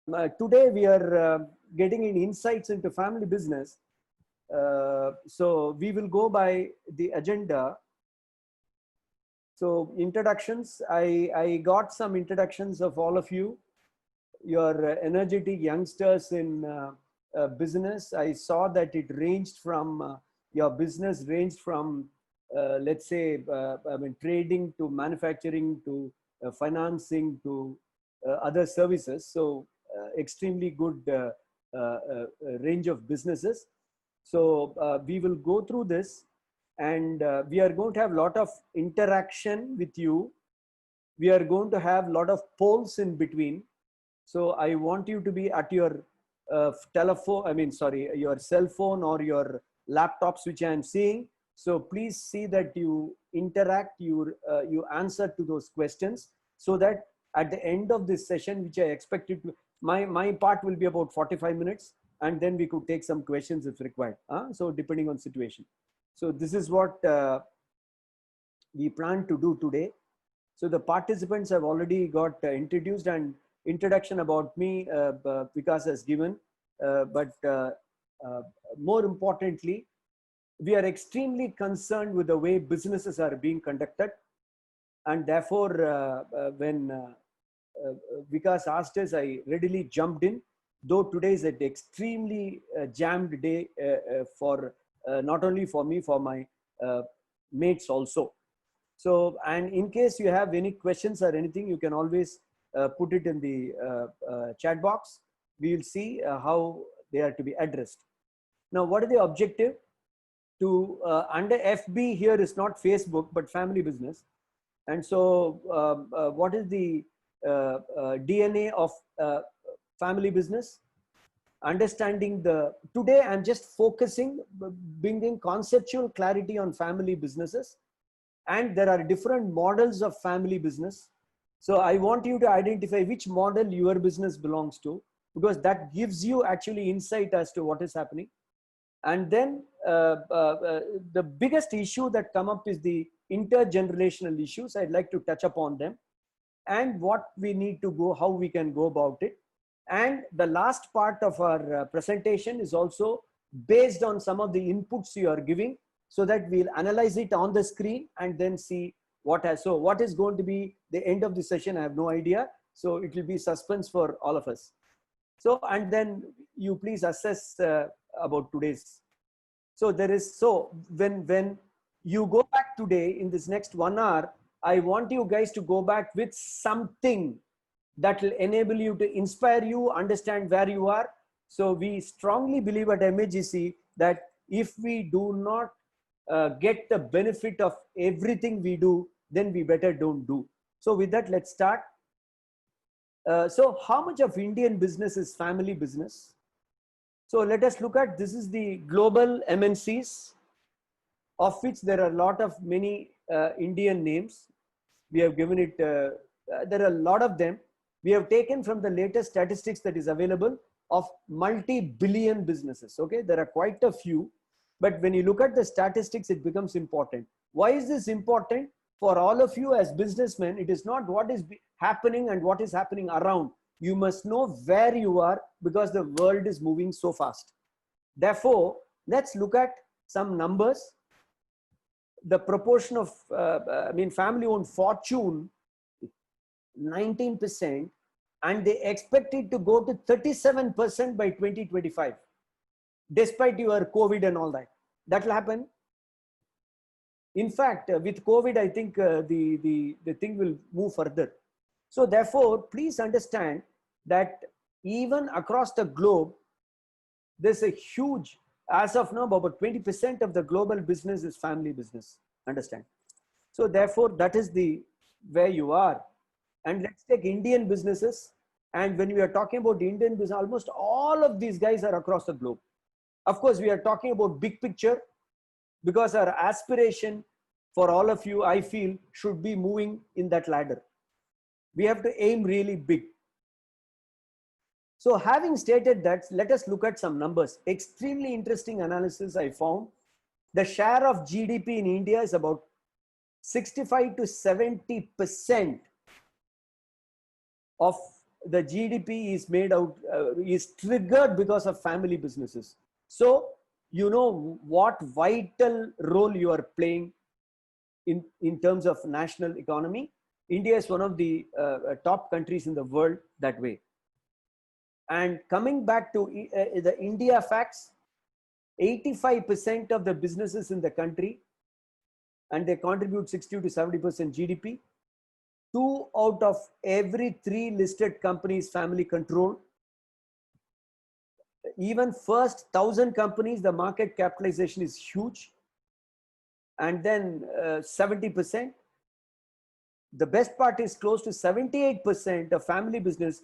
Today we are getting in insights into family business. So we will go by the agenda. So introductions, I got some introductions of all of you. Your energetic youngsters in business. I saw that it ranged from, your business ranged from, let's say, trading to manufacturing to financing to other services. So extremely good range of businesses. So we will go through this, and we are going to have a lot of interaction with you. We are going to have a lot of polls in between. So I want you to be at your your cell phone or your laptops, which I am seeing. So please see that you interact, you answer to those questions, so that at the end of this session, which I expected to, my part will be about 45 minutes, and then we could take some questions if required. So depending on situation. So this is what we plan to do today. So the participants have already got introduced, and introduction about me Vikas has given, but more importantly, we are extremely concerned with the way businesses are being conducted, and therefore when Vikas asked us, I readily jumped in, though today is an extremely jammed day for not only for me, for my mates also. So, and in case you have any questions or anything, you can always put it in the chat box. We will see how they are to be addressed. Now, what is the objective? To under FB here is not Facebook, but family business. And so what is the DNA of family business? Understanding today I'm just focusing, bringing conceptual clarity on family businesses. And there are different models of family business. So I want you to identify which model your business belongs to, because that gives you actually insight as to what is happening. And then the biggest issue that come up is the intergenerational issues. I'd like to touch upon them and what we need to go, how we can go about it. And the last part of our presentation is also based on some of the inputs you are giving, so that we'll analyze it on the screen and then see what has. So what is going to be the end of the session, I have no idea. So it will be suspense for all of us. So, and then you please assess about today's. So there is, so when you go back today in this next 1 hour, I want you guys to go back with something that will enable you to inspire you, understand where you are. So we strongly believe at MaGC that if we do not get the benefit of everything we do, then we better don't do. So with that, let's start. So how much of Indian business is family business? So let us look at, this is the global MNCs, of which there are a lot of many Indian names. We have given it, there are a lot of them. We have taken from the latest statistics that is available of multi-billion businesses. Okay, there are quite a few, but when you look at the statistics, it becomes important. Why is this important? For all of you as businessmen, it is not what is happening and what is happening around. You must know where you are, because the world is moving so fast. Therefore, let's look at some numbers. The proportion of, family-owned fortune, 19%, and they expect it to go to 37% by 2025, despite your COVID and all that. That will happen. In fact, with COVID, I think the thing will move further. So therefore, please understand that even across the globe, there's a huge, as of now, about 20% of the global business is family business. Understand? So therefore, that is the where you are. And let's take Indian businesses. And when we are talking about Indian business, almost all of these guys are across the globe. Of course, we are talking about big picture, because our aspiration for all of you, I feel, should be moving in that ladder. We have to aim really big. So having stated that, let us look at some numbers. Extremely interesting analysis I found. The share of GDP in India is about 65 to 70% of the GDP is made out, is triggered because of family businesses. So, you know what vital role you are playing in terms of national economy. India is one of the top countries in the world that way. And coming back to the India facts, 85% of the businesses in the country, and they contribute 60 to 70% GDP. 2 out of every 3 listed companies family controlled. Even first 1,000 companies, the market capitalization is huge. And then 70%. The best part is close to 78% of family business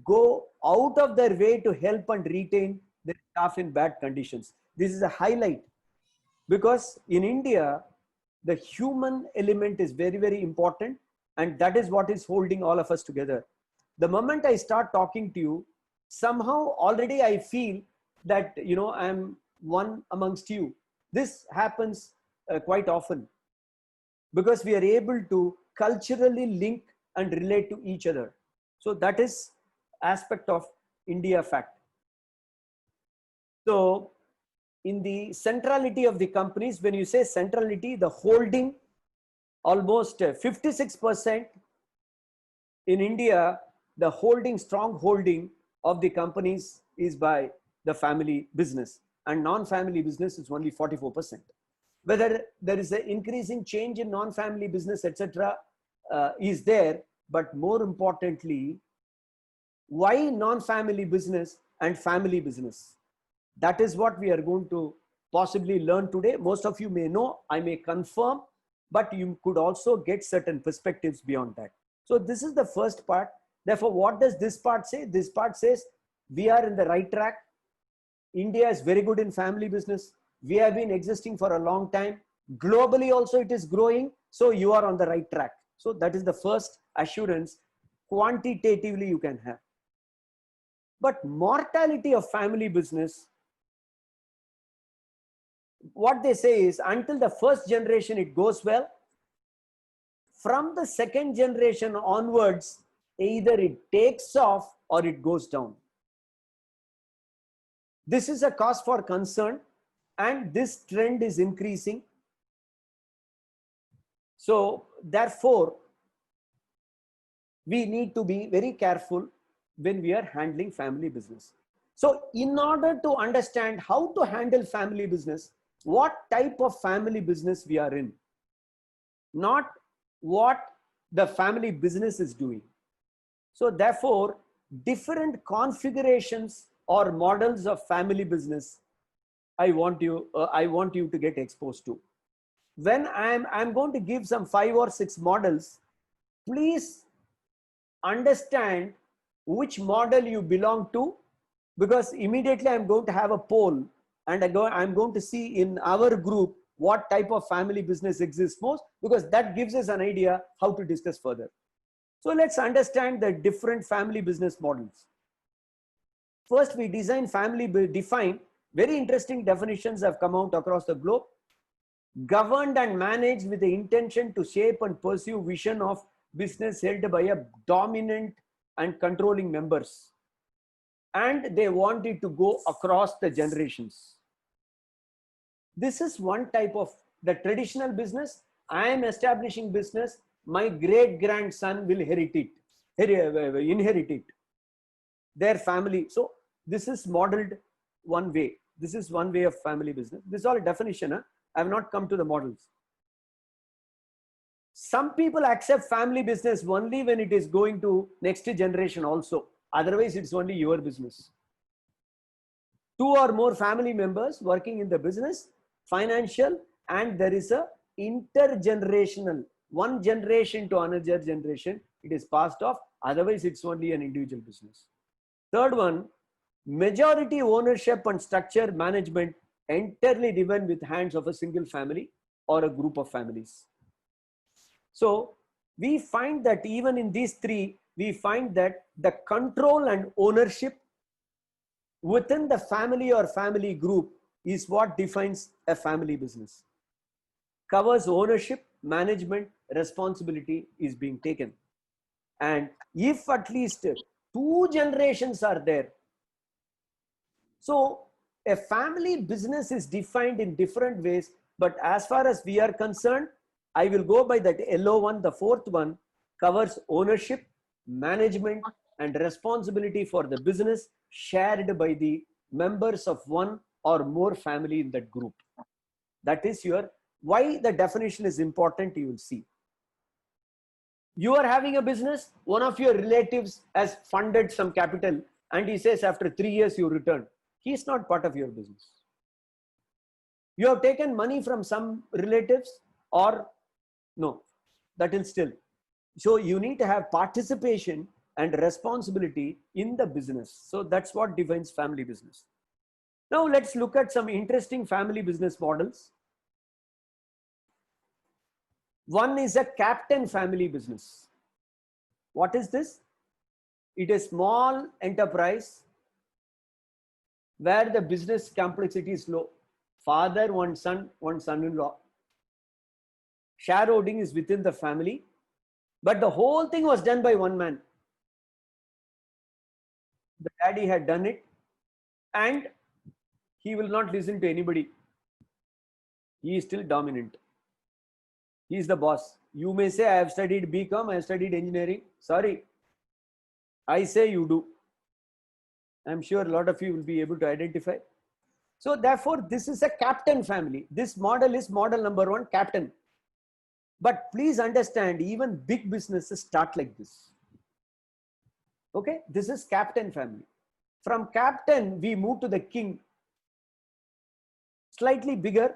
go out of their way to help and retain their staff in bad conditions. This is a highlight, because in India, the human element is very, very important. And that is what is holding all of us together. The moment I start talking to you, somehow already I feel that, you know, I'm one amongst you. This happens quite often, because we are able to culturally link and relate to each other. So that is aspect of India fact. So in the centrality of the companies, when you say centrality, the holding, almost 56% in India, the holding, strong holding of the companies is by the family business, and non-family business is only 44%. Whether there is an increasing change in non-family business, etc., is there, but more importantly, why non-family business and family business? That is what we are going to possibly learn today. Most of you may know, I may confirm, but you could also get certain perspectives beyond that. So this is the first part. Therefore, what does this part say? This part says we are in the right track. India is very good in family business. We have been existing for a long time. Globally also it is growing. So you are on the right track. So that is the first assurance quantitatively you can have. But mortality of family business, what they say is until the first generation it goes well. From the second generation onwards, either it takes off or it goes down. This is a cause for concern, and this trend is increasing. So therefore, we need to be very careful when we are handling family business. So in order to understand how to handle family business, what type of family business we are in, not what the family business is doing. So therefore, different configurations or models of family business, I want you to get exposed to. When I'm going to give some 5 or 6 models, please understand which model you belong to, because immediately I'm going to have a poll, and I'm going to see in our group what type of family business exists most, because that gives us an idea how to discuss further. So let's understand the different family business models. First, we define very interesting definitions have come out across the globe. Governed and managed with the intention to shape and pursue vision of business held by a dominant and controlling members. And they want it to go across the generations. This is one type of the traditional business. I am establishing business. My great grandson will inherit it. Their family. So this is modeled one way. This is one way of family business. This is all a definition. I have not come to the models. Some people accept family business only when it is going to next generation also. Otherwise, it's only your business. 2 or more family members working in the business, financial, and there is a intergenerational, one generation to another generation, it is passed off. Otherwise, it's only an individual business. Third one, majority ownership and structure management entirely given with hands of a single family or a group of families. So we find that even in these 3, we find that the control and ownership within the family or family group is what defines a family business. Covers ownership, management, responsibility is being taken. And if at least 2 generations are there. So a family business is defined in different ways, but as far as we are concerned, I will go by that yellow one. The fourth one covers ownership, management, and responsibility for the business shared by the members of one or more family in that group. That is your, why the definition is important, you will see. You are having a business, one of your relatives has funded some capital, and he says after 3 years you return. He is not part of your business. You have taken money from some relatives or no, that is still. So you need to have participation and responsibility in the business. So that's what defines family business. Now let's look at some interesting family business models. One is a captain family business. What is this? It is small enterprise where the business complexity is low. Father, one son-in-law. Shareholding is within the family, but the whole thing was done by one man. The daddy had done it, and he will not listen to anybody. He is still dominant. He is the boss. You may say, I have studied BCom, I have studied engineering. Sorry, I say you do. I'm sure a lot of you will be able to identify. So therefore, this is a captain family. This model is model number 1, captain. But please understand, even big businesses start like this. Okay, this is captain family. From captain, we move to the king. Slightly bigger.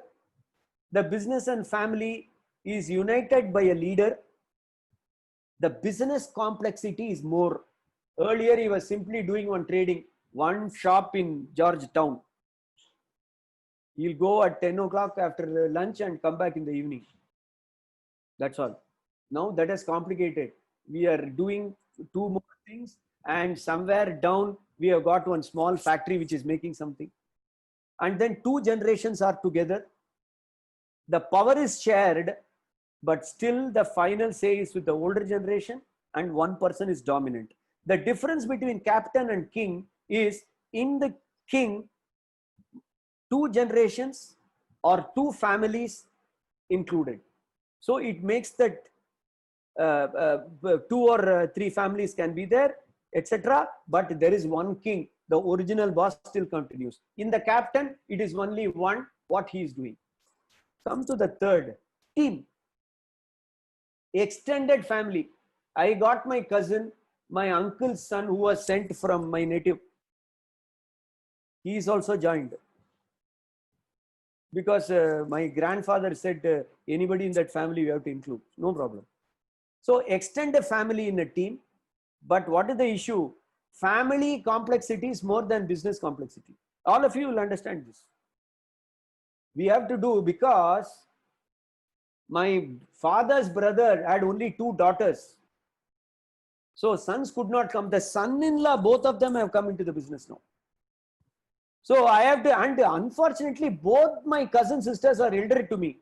The business and family is united by a leader. The business complexity is more. Earlier, he was simply doing one trading, one shop in Georgetown. He'll go at 10 o'clock after lunch and come back in the evening. That's all. Now that is complicated. We are doing 2 more things, and somewhere down we have got one small factory which is making something. And then 2 generations are together. The power is shared, but still the final say is with the older generation, and one person is dominant. The difference between captain and king is, in the king, 2 generations or 2 families included. So it makes that 2 or 3 families can be there, etc. But there is one king. The original boss still continues. In the captain, it is only one, what he is doing. Come to the third, team. Extended family. I got my cousin, my uncle's son, who was sent from my native. He is also joined. Because my grandfather said, anybody in that family you have to include. No problem. So extend a family in a team. But what is the issue? Family complexity is more than business complexity. All of you will understand this. We have to do, because my father's brother had only 2 daughters. So sons could not come. The son-in-law, both of them have come into the business now. So I have to, and unfortunately, both my cousin sisters are elder to me.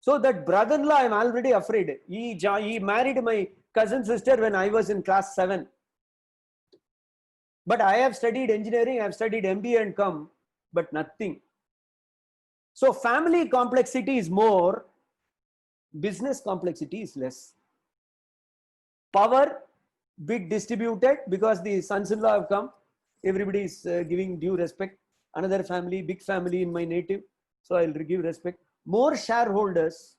So that brother-in-law, I'm already afraid. He married my cousin sister when I was in class 7. But I have studied engineering, I have studied MBA and come, but nothing. So family complexity is more, business complexity is less. Power, bit distributed, because the sons-in-law have come. Everybody is giving due respect. Another family, big family in my native, so I'll give respect. More shareholders,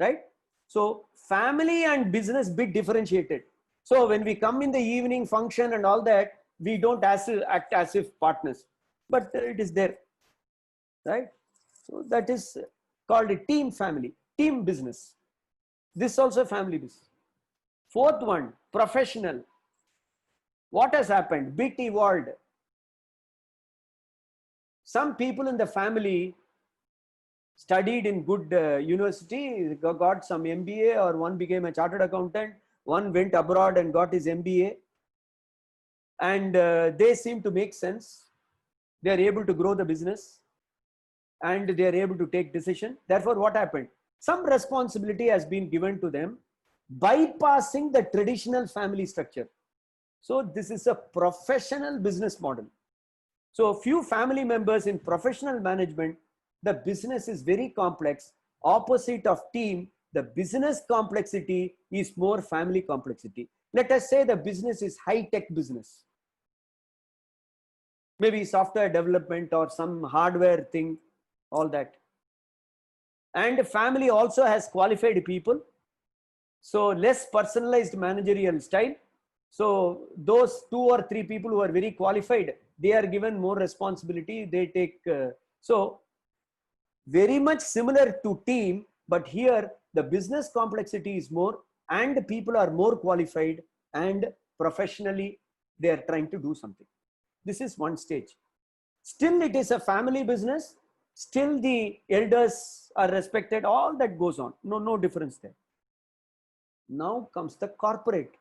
right? So family and business bit differentiated. So when we come in the evening function and all that, we don't act as if partners, but it is there, right? So that is called a team family, team business. This also family business. Fourth one, professional. What has happened? Bit evolved. Some people in the family studied in good university, got some MBA, or one became a chartered accountant, one went abroad and got his MBA, and they seem to make sense. They are able to grow the business, and they are able to take decision. Therefore, what happened? Some responsibility has been given to them, bypassing the traditional family structure. So this is a professional business model. So few family members in professional management, the business is very complex. Opposite of team, the business complexity is more family complexity. Let us say the business is high-tech business. Maybe software development or some hardware thing, all that. And family also has qualified people. So less personalized managerial style. So those 2 or 3 people who are very qualified, they are given more responsibility. They take, so very much similar to team, but here the business complexity is more and people are more qualified and professionally they are trying to do something. This is one stage. Still it is a family business. Still the elders are respected. All that goes on. No difference there. Now comes the corporate.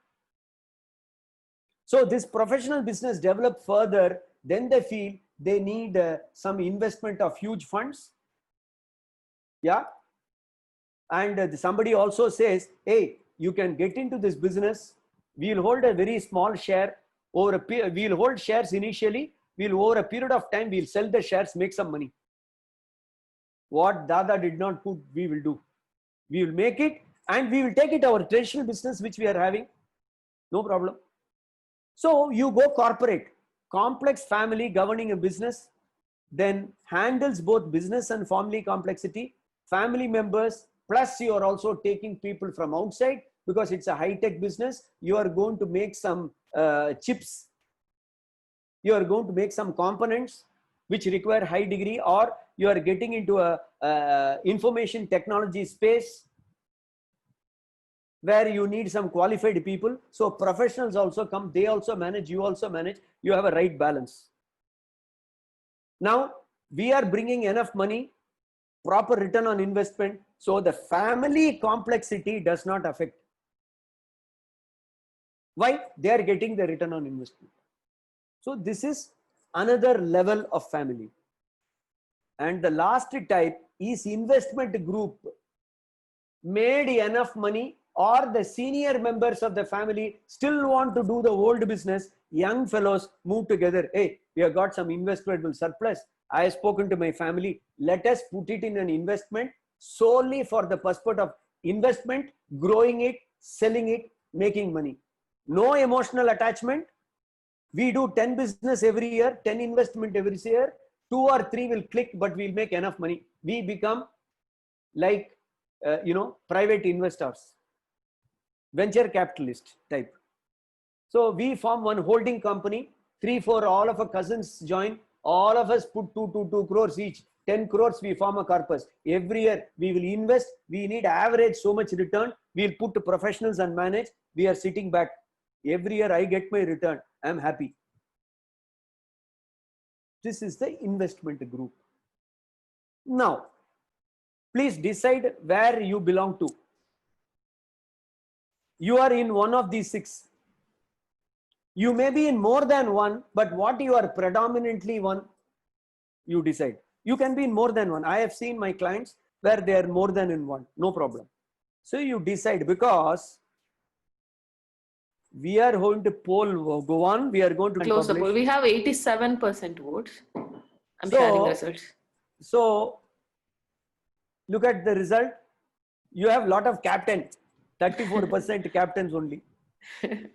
So this professional business developed further, then they feel they need some investment of huge funds. Yeah. And somebody also says, hey, you can get into this business. We'll hold a very small share over a period. We'll hold shares initially. We'll over a period of time, we'll sell the shares, make some money. What Dada did not put, we will do. We will make it and we will take it our traditional business, which we are having. No problem. So you go corporate, complex family governing a business, then handles both business and family complexity, family members, plus you are also taking people from outside because it's a high-tech business. You are going to make some chips. You are going to make some components which require high degree, or you are getting into a information technology space where you need some qualified people. So professionals also come, they also manage, you also manage, you have a right balance. Now we are bringing enough money, proper return on investment. So the family complexity does not affect. Why? They are getting the return on investment. So this is another level of family. And the last type is investment group. Made enough money, or the senior members of the family still want to do the old business. Young fellows move together. Hey, we have got some investable surplus. I have spoken to my family. Let us put it in an investment solely for the purpose of investment, growing it, selling it, making money. No emotional attachment. We do 10 business every year, 10 investment every year. 2 or 3 will click, but we'll make enough money. We become like, private investors, venture capitalist type. So we form one holding company, 3-4, all of our cousins join, all of us put 2 crores each, 10 crores we form a corpus. Every year we will invest, we need average so much return, we'll put to professionals and manage, we are sitting back. Every year I get my return, I'm happy. This is the investment group. Now, please decide where you belong to. You are in one of these 6. You may be in more than one, but what you are predominantly one, you decide. You can be in more than one. I have seen my clients where they are more than in one, no problem. So you decide, because we are going to poll go on. We are going to close the poll. We have 87% votes. I'm so, sharing results. So look at the result. You have a lot of captain, 34% captains only.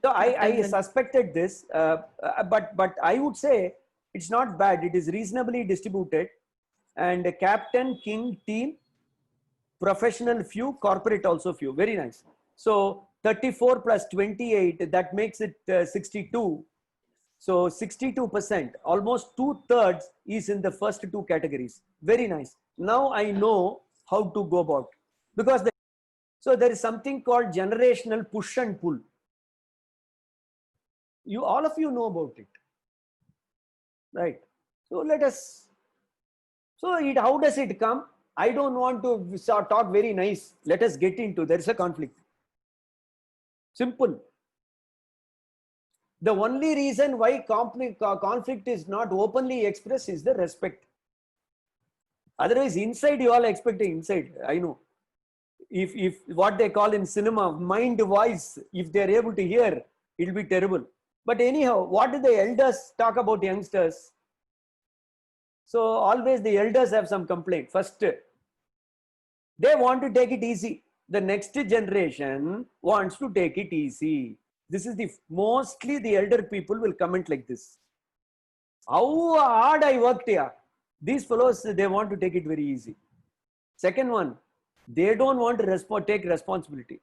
So I suspected this, but I would say it's not bad. It is reasonably distributed, and captain, king, team, professional few, corporate also few. Very nice. So 34 plus 28, that makes it 62. So 62%, almost 2/3 is in the first 2 categories. Very nice. Now I know how to go about, because so there is something called generational push and pull. All of you know about it, right? So let us. So how does it come? I don't want to talk very nice. Let us get into. There is a conflict. Simple. The only reason why conflict is not openly expressed is the respect. Otherwise, inside you all expecting inside. I know. if what they call in cinema, mind voice, if they're able to hear, it'll be terrible. But anyhow, what do the elders talk about youngsters? So always the elders have some complaint. First, they want to take it easy. The next generation wants to take it easy. This is the mostly the elder people will comment like this. How hard I worked here. These fellows, they want to take it very easy. Second one, they don't want to take responsibility.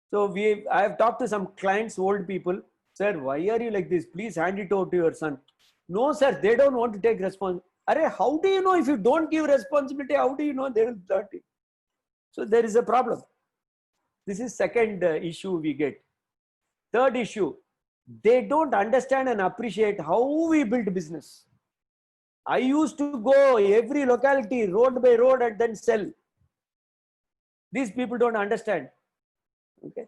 So I have talked to some clients, old people. Sir, why are you like this? Please hand it over to your son. No, sir, they don't want to take responsibility. How do you know if you don't give responsibility? How do you know they will start it? So there is a problem. This is second issue we get. Third issue, they don't understand and appreciate how we build business. I used to go every locality, road by road, and then sell. These people don't understand. Okay.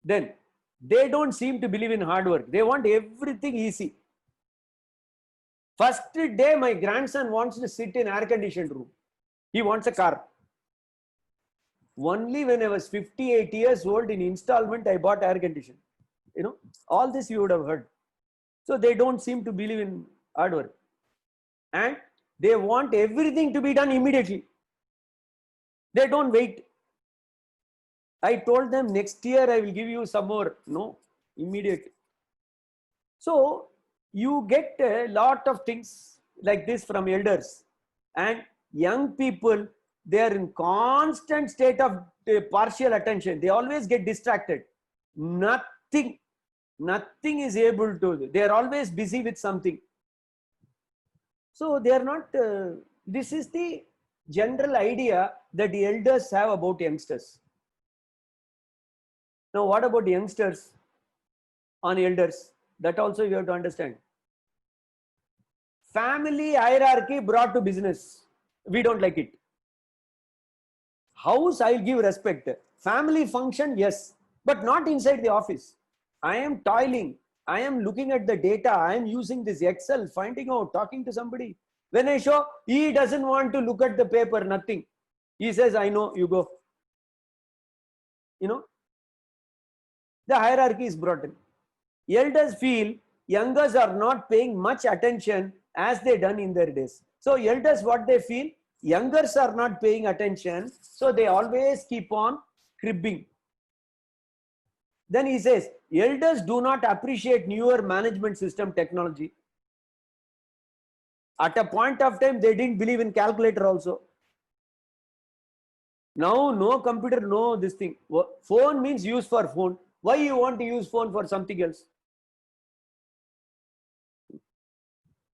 Then they don't seem to believe in hard work. They want everything easy. First day, my grandson wants to sit in air-conditioned room. He wants a car. Only when I was 58 years old in installment, I bought air condition. You know, all this you would have heard. So they don't seem to believe in hard work. And they want everything to be done immediately. They don't wait. I told them next year I will give you some more. No, immediately. So you get a lot of things like this from elders. And young people, they are in constant state of partial attention. They always get distracted. Nothing is able to, they are always busy with something. So they are not, this is the general idea that the elders have about youngsters. Now what about youngsters on elders? That also you have to understand. Family hierarchy brought to business. We don't like it. House, I'll give respect. Family function, yes, but not inside the office. I am toiling. I am looking at the data. I am using this Excel, finding out, talking to somebody. When I show, he doesn't want to look at the paper, nothing. He says, I know, you go. You know, the hierarchy is brought in. Elders feel youngers are not paying much attention as they done in their days. So elders, what they feel, youngers are not paying attention, so they always keep on cribbing. Then he says, elders do not appreciate newer management system technology. At a point of time, they didn't believe in calculator also. Now, no computer, no this thing. Phone means use for phone. Why you want to use phone for something else?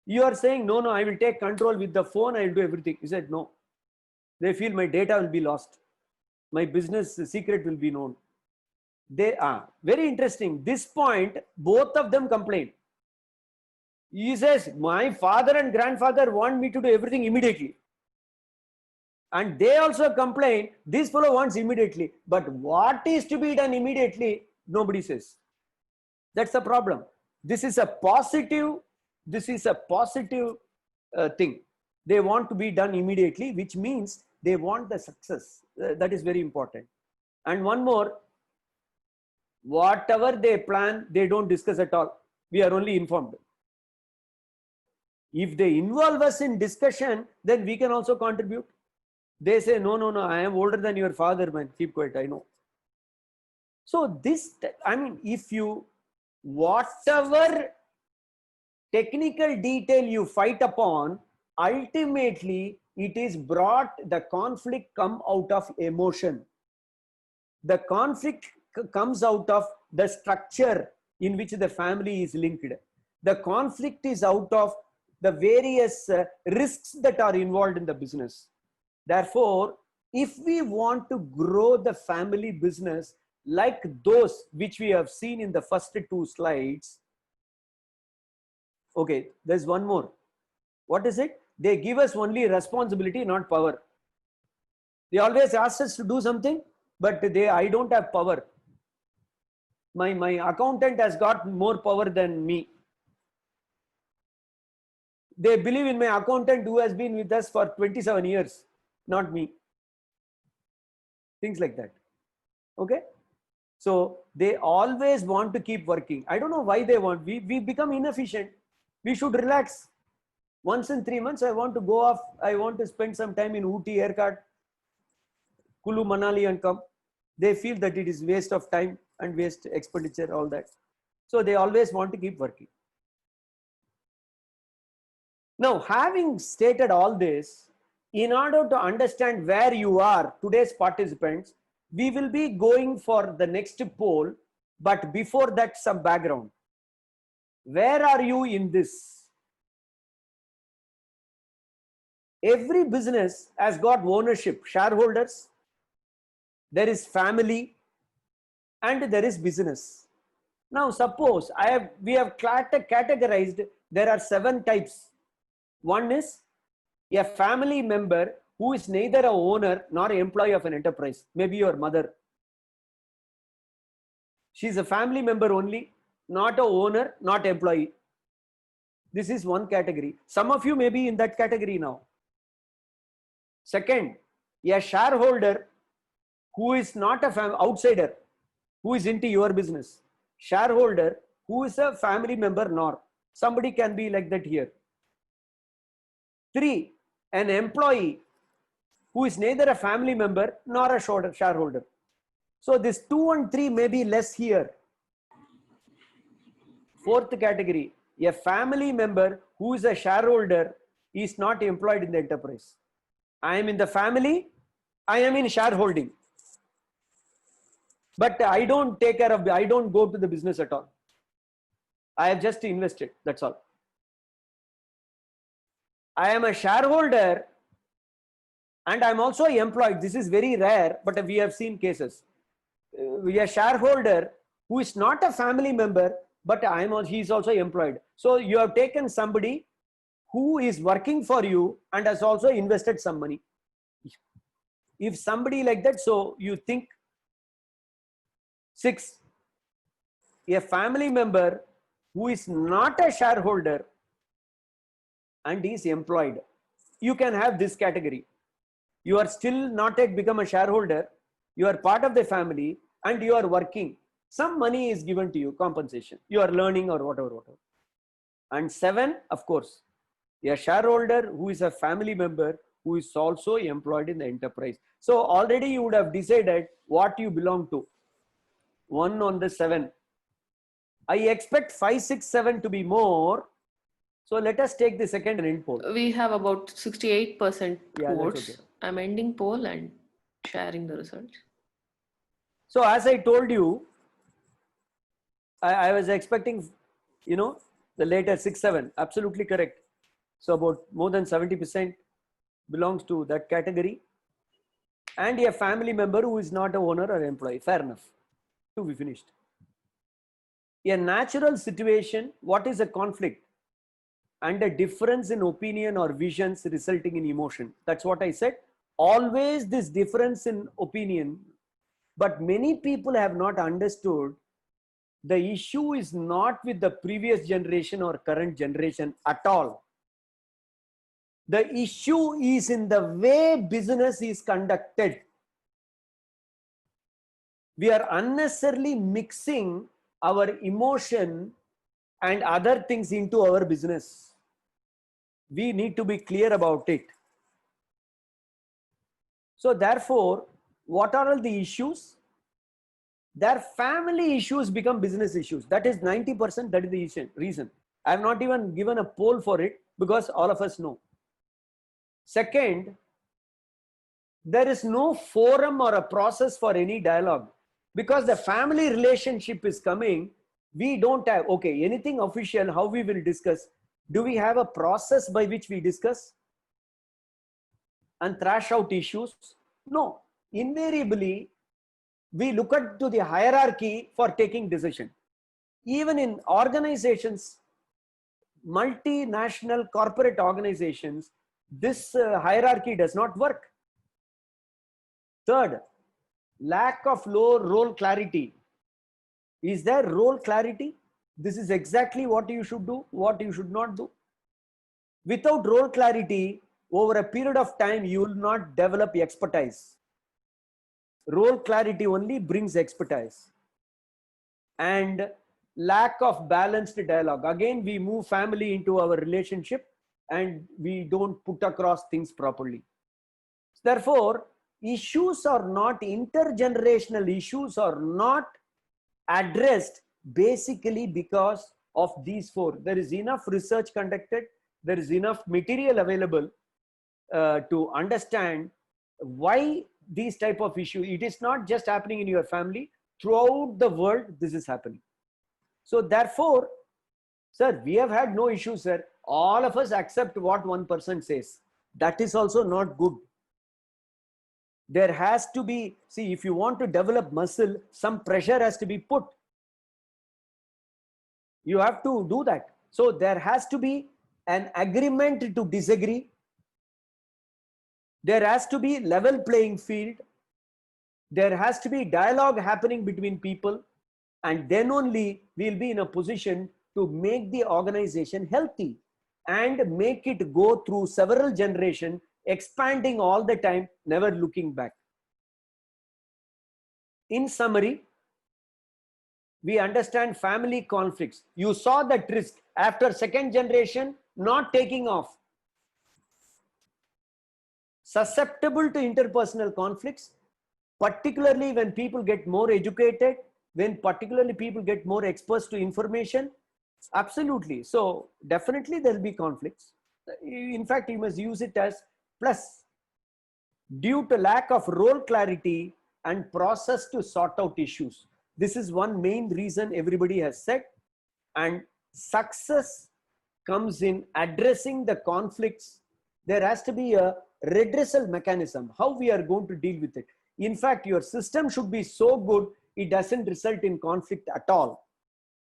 You are saying, no, I will take control with the phone, I will do everything. He said, no. They feel my data will be lost. My business secret will be known. They are very interesting. This point, both of them complain. He says, my father and grandfather want me to do everything immediately. And they also complain, this fellow wants immediately. But what is to be done immediately, nobody says. That's the problem. This is a positive thing. They want to be done immediately, which means they want the success. That is very important. And one more, whatever they plan, they don't discuss at all. We are only informed. If they involve us in discussion, then we can also contribute. They say, no, I am older than your father, man. Keep quiet, I know. So this, I mean, if you, whatever technical detail you fight upon, ultimately it is brought, the conflict come out of emotion. The conflict comes out of the structure in which the family is linked. The conflict is out of the various risks that are involved in the business. Therefore, if we want to grow the family business like those which we have seen in the first two slides, okay, there's one more. What is it? They give us only responsibility, not power. They always ask us to do something, but I don't have power. My accountant has got more power than me. They believe in my accountant who has been with us for 27 years, not me. things like that. Okay. So they always want to keep working. I don't know why they want. We become inefficient. We should relax. Once in 3 months, I want to go off. I want to spend some time in Ooty, haircut, Kulu, Manali and come. They feel that it is waste of time and waste expenditure, all that. So they always want to keep working. Now, having stated all this, in order to understand where you are, today's participants, we will be going for the next poll, but before that, some background. Where are you in this? Every business has got ownership, shareholders, there is family, and there is business. Now, suppose we have categorized, there are 7 types. One is a family member who is neither a owner nor an employee of an enterprise. Maybe your mother. She's a family member only, not a owner, not employee. This is one category. Some of you may be in that category now. Second, a shareholder who is not a outsider, who is into your business. Shareholder who is a family member nor. Somebody can be like that here. 3, an employee who is neither a family member nor a shareholder. So this 2 and 3 may be less here. 4th category, a family member who is a shareholder is not employed in the enterprise. I am in the family, I am in shareholding. But I don't take care of, I don't go to the business at all. I have just invested, that's all. I am a shareholder and I'm also employed. This is very rare, but we have seen cases. We are a shareholder who is not a family member, but he is also employed. So you have taken somebody who is working for you and has also invested some money. If somebody like that, so you think 6, a family member who is not a shareholder and is employed. You can have this category. You are still not yet become a shareholder. You are part of the family and you are working. Some money is given to you, compensation. You are learning or whatever. And 7, of course, a shareholder who is a family member who is also employed in the enterprise. So already you would have decided what you belong to. 1 on the 7. I expect 5, 6, 7 to be more. So let us take the second and end poll. We have about 68% votes. Okay. I'm ending poll and sharing the results. So as I told you, I was expecting, the later 6, 7, absolutely correct. So about more than 70% belongs to that category. And a family member who is not a owner or employee. Fair enough. We finished. A natural situation, what is a conflict? And a difference in opinion or visions resulting in emotion. That's what I said. Always this difference in opinion, but many people have not understood the issue is not with the previous generation or current generation at all. The issue is in the way business is conducted. We are unnecessarily mixing our emotion and other things into our business. We need to be clear about it. So therefore, what are all the issues? Their family issues become business issues. That is 90%. That is the reason. I have not even given a poll for it because all of us know. Second, there is no forum or a process for any dialogue because the family relationship is coming. We don't have, okay, anything official, how we will discuss. Do we have a process by which we discuss and thrash out issues? No. Invariably, we look at to the hierarchy for taking decision. Even in organizations, multinational corporate organizations, this hierarchy does not work. Third, lack of role clarity. Is there role clarity? This is exactly what you should do, what you should not do. Without role clarity, over a period of time, you will not develop expertise. Role clarity only brings expertise. And lack of balanced dialogue. Again, we move family into our relationship and we don't put across things properly. Therefore, issues are not intergenerational issues are not addressed basically because of these four. There is enough research conducted. There is enough material available to understand why these type of issue. It is not just happening in your family. Throughout the world, this is happening. So therefore, sir, we have had no issues, sir. All of us accept what one person says. That is also not good. There has to be, see, if you want to develop muscle, some pressure has to be put. You have to do that. So there has to be an agreement to disagree. There has to be level playing field. There has to be dialogue happening between people. And then only we'll be in a position to make the organization healthy and make it go through several generations, expanding all the time, never looking back. In summary, we understand family conflicts. You saw that risk after second generation not taking off. Susceptible to interpersonal conflicts, particularly when people get more educated, when particularly people get more exposed to information. Absolutely. So definitely there will be conflicts. In fact, you must use it as plus. Due to lack of role clarity and process to sort out issues. This is one main reason everybody has said. And success comes in addressing the conflicts. There has to be a redressal mechanism, how we are going to deal with it. In fact, your system should be so good, it doesn't result in conflict at all.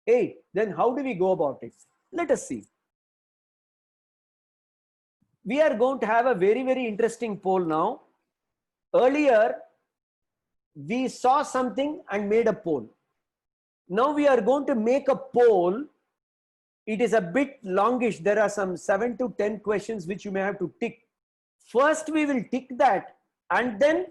Hey, then how do we go about it? Let us see. We are going to have a very, very interesting poll now. Earlier, we saw something and made a poll. Now we are going to make a poll. It is a bit longish. There are some 7 to 10 questions which you may have to tick. First, we will tick that, and then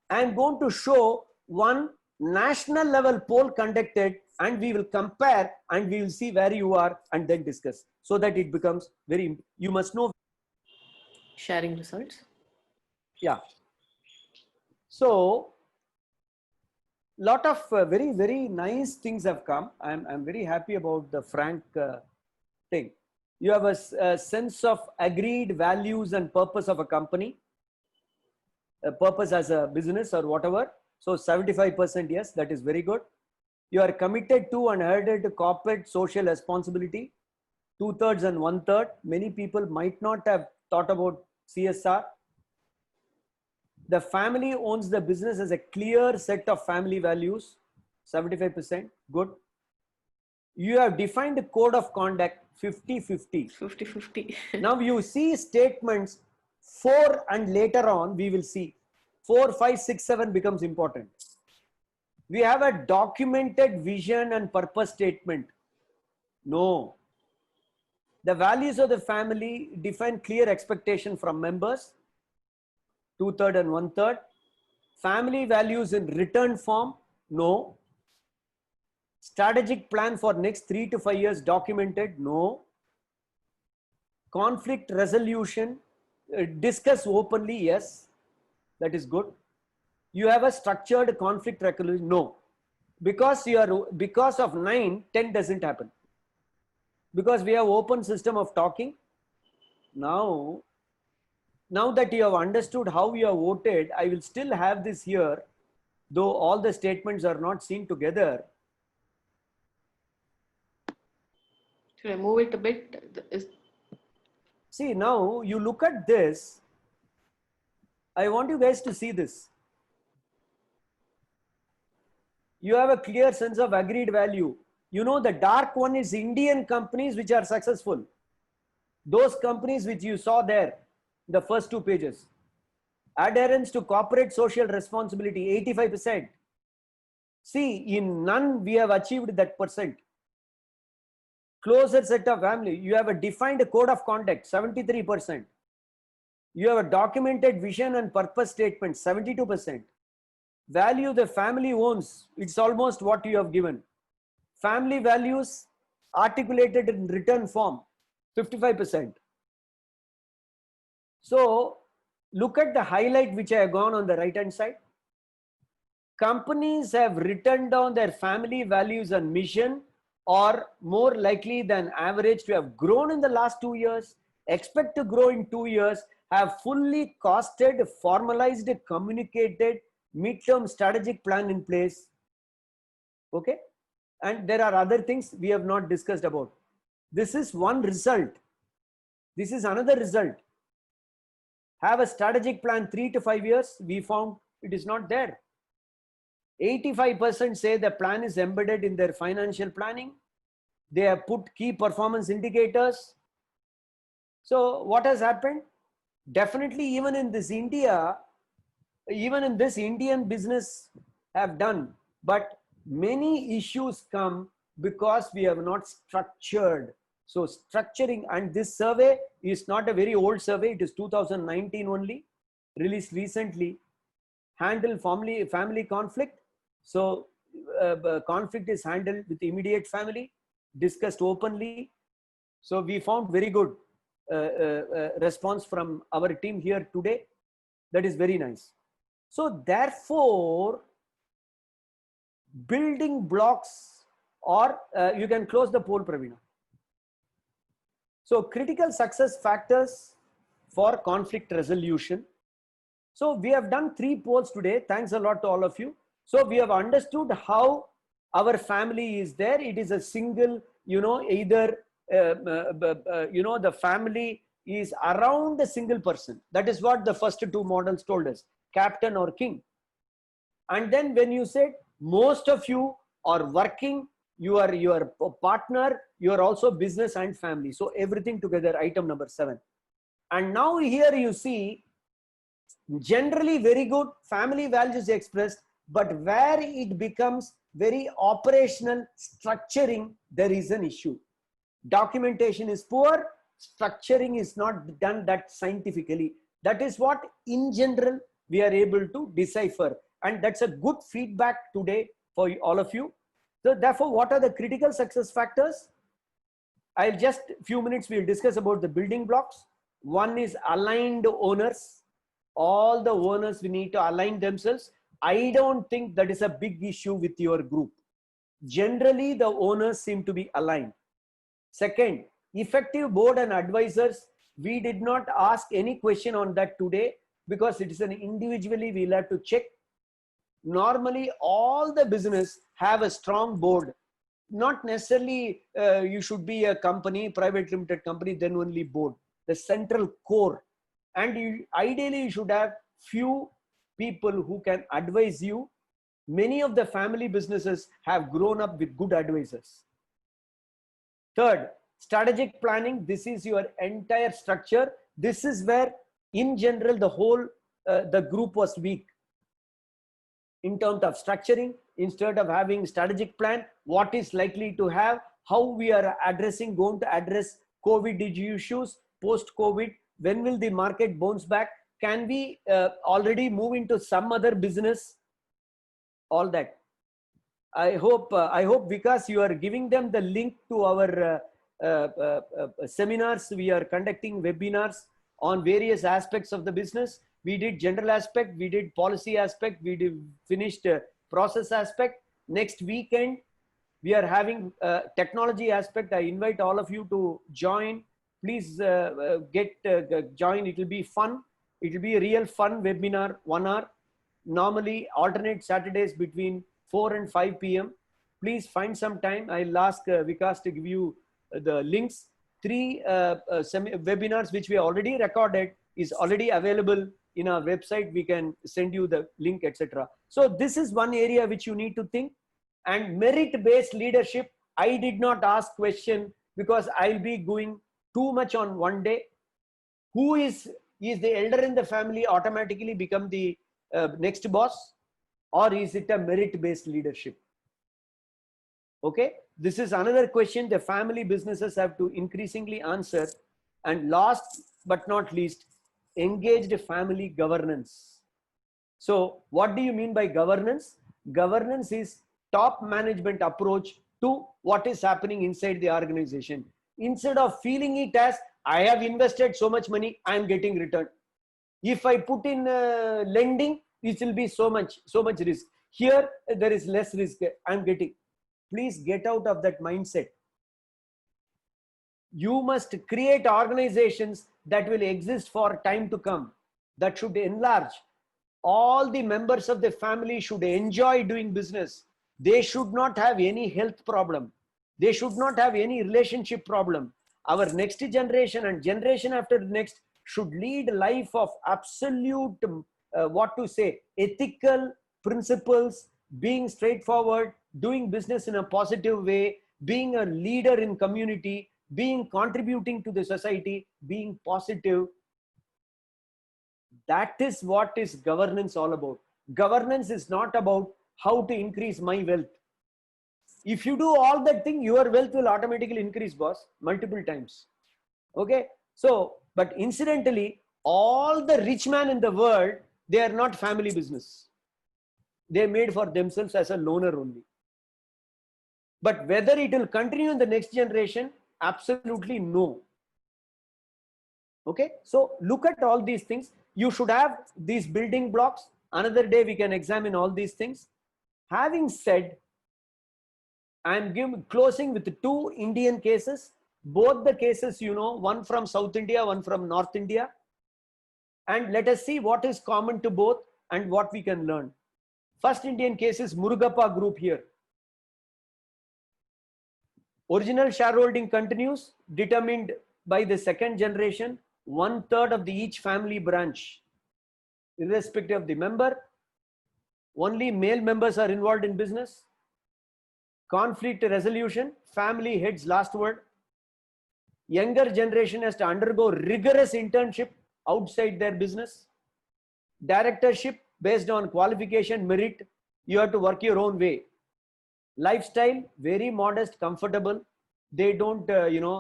I am going to show one national level poll conducted, and we will compare and we will see where you are and then discuss, so that it becomes very, you must know. Sharing results. Yeah. So, lot of very, very nice things have come. I'm very happy about the frank thing. You have a sense of agreed values and purpose of a company, a purpose as a business or whatever. So 75% yes, that is very good. You are committed to and adhered to corporate social responsibility, 2/3 and 1/3. Many people might not have thought about CSR. The family owns the business as a clear set of family values, 75%, good. You have defined a code of conduct, 50-50. 50-50. Now you see statements 4 and later on we will see 4, 5, 6, 7 becomes important. We have a documented vision and purpose statement. No. The values of the family define clear expectation from members, 2/3 and 1/3. Family values in written form, no. Strategic plan for next 3 to 5 years documented, no. Conflict resolution, discuss openly, yes, that is good. You have a structured conflict resolution, no. Because of 9, 10 doesn't happen. Because we have open system of talking. Now that you have understood how you have voted, I will still have this here, though all the statements are not seen together. Should I move it a bit? See, now you look at this. I want you guys to see this. You have a clear sense of agreed value. You know, the dark one is Indian companies which are successful. Those companies which you saw there, the first 2 pages. Adherence to corporate social responsibility, 85%. See, in none we have achieved that percent. Closer set of family. You have a defined code of conduct, 73%. You have a documented vision and purpose statement, 72%. Value the family owns. It's almost what you have given. Family values articulated in written form, 55%. So look at the highlight which I have gone on the right hand side. Companies have written down their family values and mission are more likely than average to have grown in the last 2 years, expect to grow in 2 years, have fully costed, formalized, communicated midterm strategic plan in place. Okay. And there are other things we have not discussed about. This is one result. This is another result. Have a strategic plan 3 to 5 years. We found it is not there. 85% say the plan is embedded in their financial planning. They have put key performance indicators. So what has happened? Definitely even in this India, even in this Indian business have done, but many issues come because we have not structured. So structuring, and this survey is not a very old survey. It is 2019 only, released recently. Handle family conflict. So conflict is handled with immediate family, discussed openly. So we found very good response from our team here today. That is very nice. So therefore, building blocks, or you can close the poll, Pravina. So critical success factors for conflict resolution. So we have done 3 polls today. Thanks a lot to all of you. So we have understood how our family is there. It is a single, either, the family is around a single person. That is what the first 2 models told us, captain or king. And then when you said most of you are working, you are your partner, you are also business and family. So everything together, item number 7. And now here you see, generally very good family values expressed, but where it becomes very operational structuring, there is an issue. Documentation is poor, structuring is not done that scientifically. That is what in general we are able to decipher, and that's a good feedback today for all of you. So therefore, what are the critical success factors? I'll just few minutes we'll discuss about the building blocks. One is aligned owners. All the owners, we need to align themselves. I don't think that is a big issue with your group. Generally, the owners seem to be aligned. Second, effective board and advisors. We did not ask any question on that today because it is an individually we'll have to check. Normally, all the business have a strong board. Not necessarily you should be a company, private limited company, then only board. The central core. And ideally, you should have few people who can advise you. Many of the family businesses have grown up with good advisors. Third, strategic planning. This is your entire structure. This is where, in general, the whole the group was weak. In terms of structuring, instead of having strategic plan, what is likely to have, how we are going to address COVID issues, post-COVID, when will the market bounce back? Can we already move into some other business? All that. I hope Vikas, you are giving them the link to our seminars. We are conducting webinars on various aspects of the business. We did general aspect, we did policy aspect, we did finished process aspect. Next weekend, we are having technology aspect. I invite all of you to join. Please join. It will be fun. It will be a real fun webinar, 1 hour. Normally alternate Saturdays between 4 and 5 p.m. Please find some time. I'll ask Vikas to give you the links. 3 webinars which we already recorded is already available in our website. We can send you the link, etc. So this is one area which you need to think. And merit-based leadership, I did not ask question because I'll be going too much on one day. Who is the elder in the family automatically become the next boss, or is it a merit-based leadership? Okay, this is another question the family businesses have to increasingly answer. And last but not least, engaged family governance. So what do you mean by governance? Governance is top management approach to what is happening inside the organization. Instead of feeling it as I have invested so much money, I am getting return. If I put in lending, it will be so much risk. Here there is less risk I am getting. Please get out of that mindset. You must create organizations that will exist for time to come, that should enlarge. All the members of the family should enjoy doing business. They should not have any health problem. They should not have any relationship problem. Our next generation and generation after next should lead a life of absolute, ethical principles, being straightforward, doing business in a positive way, being a leader in community, being contributing to the society, being positive. That is what is governance all about. Governance is not about how to increase my wealth. If you do all that thing, your wealth will automatically increase, boss, multiple times. Okay. So, but incidentally, all the rich men in the world, they are not family business. They made for themselves as a loner only. But whether it will continue in the next generation, absolutely no. Okay. So look at all these things. You should have these building blocks. Another day we can examine all these things. Having said, I'm closing with 2 Indian cases. Both the cases, you know, one from South India, one from North India. And let us see what is common to both and what we can learn. First Indian case is Murugappa Group here. Original shareholding continues, determined by the second generation, 1/3 of the each family branch, irrespective of the member. Only male members are involved in business. Conflict resolution, family heads last word. Younger generation has to undergo rigorous internship outside their business. Directorship based on qualification, merit. You have to work your own way. Lifestyle, very modest, comfortable. They don't,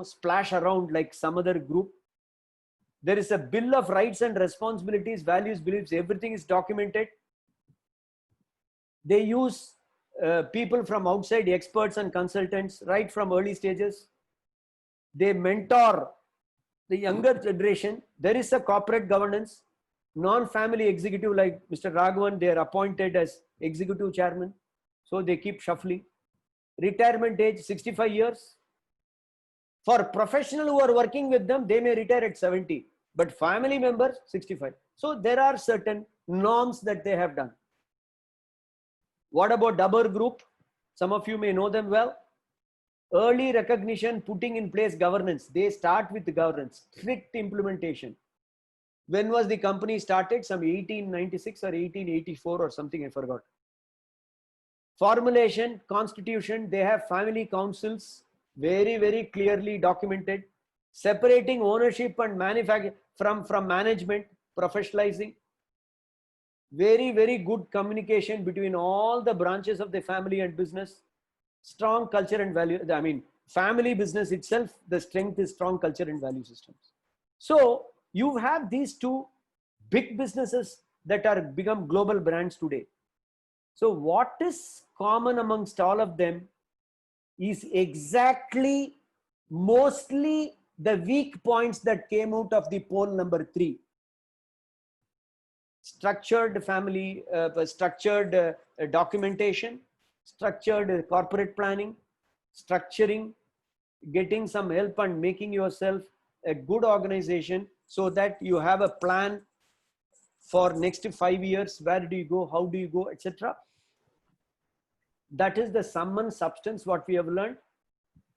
splash around like some other group. There is a bill of rights and responsibilities, values, beliefs, everything is documented. They use people from outside, experts and consultants, right from early stages. They mentor the younger generation. There is a corporate governance. Non-family executive like Mr. Raghavan, they are appointed as executive chairman. So they keep shuffling. Retirement age, 65 years. For professional who are working with them, they may retire at 70. But family members, 65. So there are certain norms that they have done. What about Dabur Group? Some of you may know them well. Early recognition, putting in place governance. They start with the governance, strict implementation. When was the company started? Some 1896 or 1884 or something, I forgot. Formulation, constitution, they have family councils, very, very clearly documented. Separating ownership and manufacturing from management, professionalizing. Very, very good communication between all the branches of the family and business. Strong culture and value. I mean, family business itself, the strength is strong culture and value systems. So you have these 2 big businesses that are become global brands today. So what is common amongst all of them is exactly mostly the weak points that came out of the poll number 3. Structured family, structured documentation, structured corporate planning, structuring, getting some help and making yourself a good organization so that you have a plan for next 5 years. Where do you go? How do you go? Etc. That is the sum and substance what we have learned.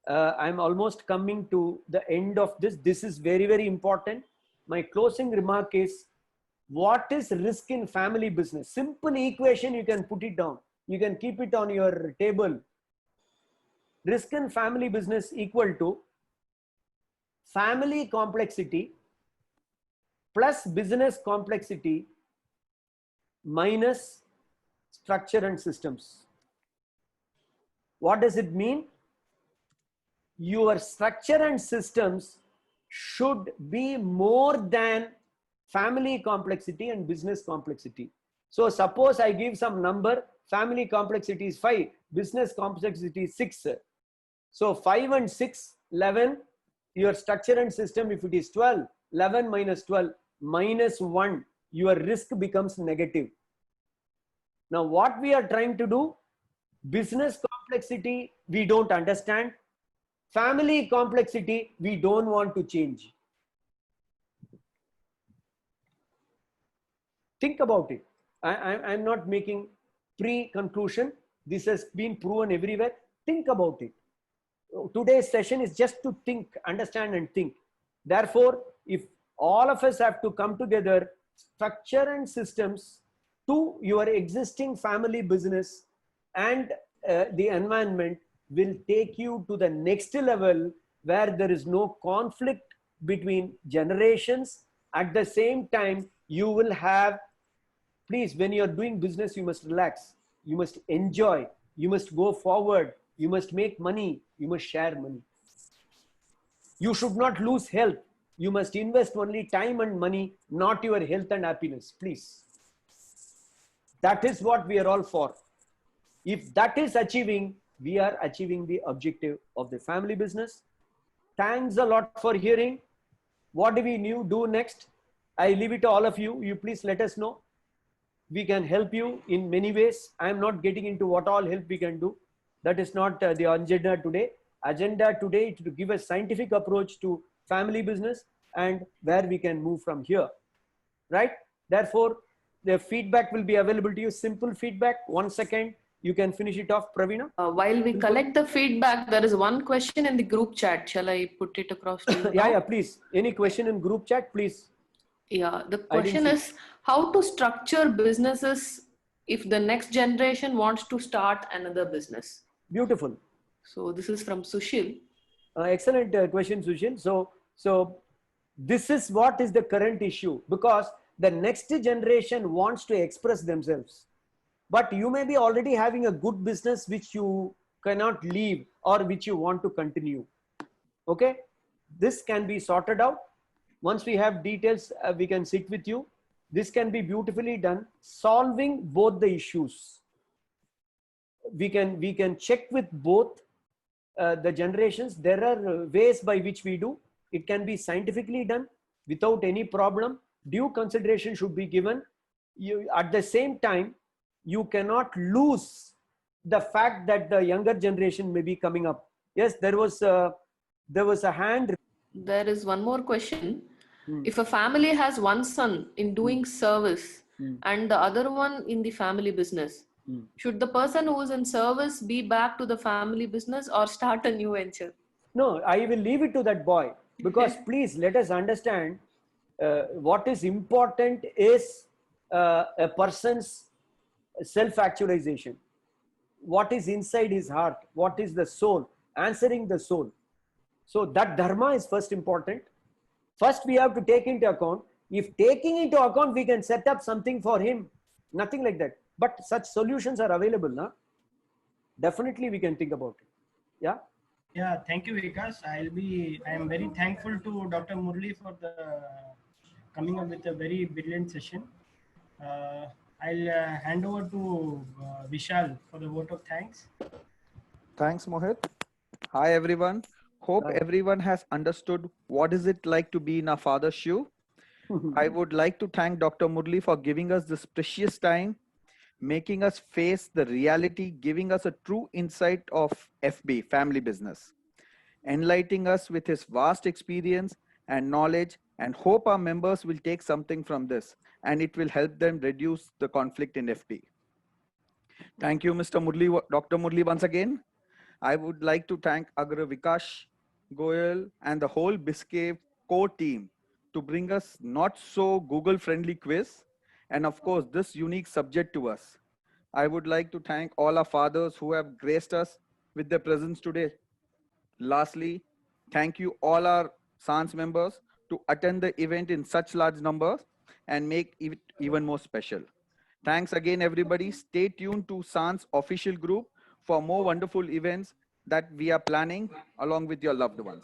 I'm almost coming to the end of this. This is very, very important. My closing remark is, what is risk in family business? Simple equation, you can put it down. You can keep it on your table. Risk in family business equal to family complexity plus business complexity minus structure and systems. What does it mean? Your structure and systems should be more than family complexity and business complexity. So suppose I give some number, family complexity is 5, business complexity is 6. So 5 and 6, 11, your structure and system, if it is 12, 11 minus 12 minus 1, your risk becomes negative. Now what we are trying to do, business complexity, we don't understand. Family complexity, we don't want to change. Think about it. I'm not making pre-conclusion. This has been proven everywhere. Think about it. Today's session is just to think, understand and think. Therefore, if all of us have to come together, structure and systems to your existing family business and the environment will take you to the next level where there is no conflict between generations. At the same time, you will have, please, when you're doing business, you must relax, you must enjoy, you must go forward, you must make money, you must share money. You should not lose health. You must invest only time and money, not your health and happiness, please. That is what we are all for. If that is achieving, we are achieving the objective of the family business. Thanks a lot for hearing. What do we do next? I leave it to all of you. You please let us know. We can help you in many ways. I am not getting into what all help we can do. That is not the agenda today. Agenda today is to give a scientific approach to family business and where we can move from here, right? Therefore, the feedback will be available to you. Simple feedback, 1 second. You can finish it off, Pravina. While we collect the feedback, there is one question in the group chat. Shall I put it across to you now? Yeah, please. Any question in group chat, please. Yeah, the question is how to structure businesses if the next generation wants to start another business. Beautiful. So this is from Sushil. Excellent question, Sushil. So this is what is the current issue, because the next generation wants to express themselves. But you may be already having a good business which you cannot leave or which you want to continue. Okay, this can be sorted out. Once we have details, we can sit with you. This can be beautifully done, solving both the issues. We can check with both the generations. There are ways by which we do. It can be scientifically done without any problem. Due consideration should be given. At the same time, you cannot lose the fact that the younger generation may be coming up. Yes, there was a hand. There is one more question. If a family has one son in doing service and the other one in the family business, should the person who is in service be back to the family business or start a new venture? No, I will leave it to that boy, because please let us understand what is important is a person's self-actualization. What is inside his heart? What is the soul? Answering the soul. So that dharma is first important. First, we have to take into account. If taking into account, we can set up something for him. Nothing like that. But such solutions are available, na? Definitely, we can think about it. Yeah. Yeah. Thank you, Vikas. I am very thankful to Dr. Murali for the coming up with a very brilliant session. I'll hand over to Vishal for the vote of thanks. Thanks, Mohit. Hi, everyone. Hope everyone has understood what is it like to be in our father's shoe. I would like to thank Dr. Murali for giving us this precious time, making us face the reality, giving us a true insight of FB, family business, enlightening us with his vast experience and knowledge, and hope our members will take something from this and it will help them reduce the conflict in FB. Thank you, Mr. Murali, Dr. Murali, once again. I would like to thank Agra Vikash Goyal and the whole BizClave core team to bring us not so Google friendly quiz and of course this unique subject to us. I would like to thank all our fathers who have graced us with their presence today. Lastly, thank you all our SAANS members to attend the event in such large numbers and make it even more special. Thanks again, everybody. Stay tuned to SAANS official group for more wonderful events that we are planning along with your loved ones.